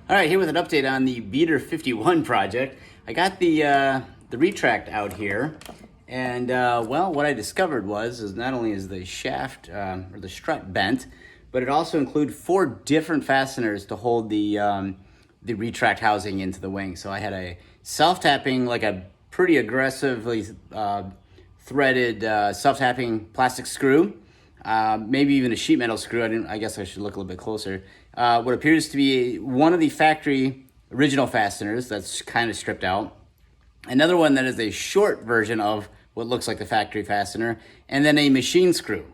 All right, here with an update on the Beater-51 project. I got the retract out here, and well, what I discovered is not only is the shaft or the strut bent, but it also includes 4 different fasteners to hold the retract housing into the wing. So I had a self-tapping, like a pretty aggressively threaded self-tapping plastic screw. Maybe even a sheet metal screw. I guess I should look a little bit closer. What appears to be one of the factory original fasteners that's kind of stripped out. Another one that is a short version of what looks like the factory fastener, and then a machine screw.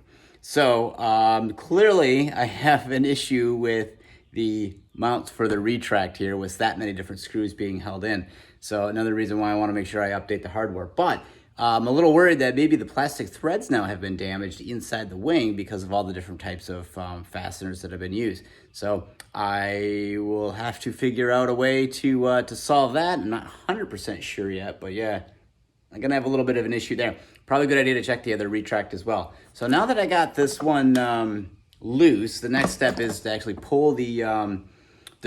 So clearly I have an issue with the mounts for the retract here with that many different screws being held in. So another reason why I want to make sure I update the hardware. But I'm a little worried that maybe the plastic threads now have been damaged inside the wing because of all the different types of fasteners that have been used. So I will have to figure out a way to solve that. I'm not 100% sure yet, but yeah, I'm gonna have a little bit of an issue there. Probably a good idea to check the other retract as well. So now that I got this one loose, the next step is to actually pull the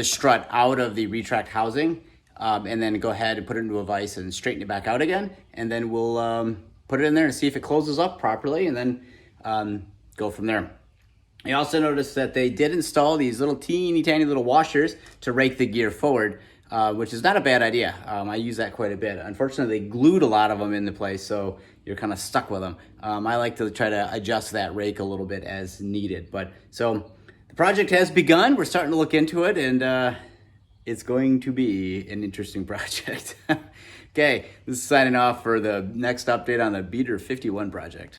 strut out of the retract housing. And then go ahead and put it into a vise and straighten it back out again. And then we'll put it in there and see if it closes up properly, and then go from there. I also noticed that they did install these little teeny tiny little washers to rake the gear forward, which is not a bad idea. I use that quite a bit. Unfortunately, they glued a lot of them into place, so you're kind of stuck with them. I like to try to adjust that rake a little bit as needed. So the project has begun. We're starting to look into it, and it's going to be an interesting project. Okay, this is signing off for the next update on the Beater-51 project.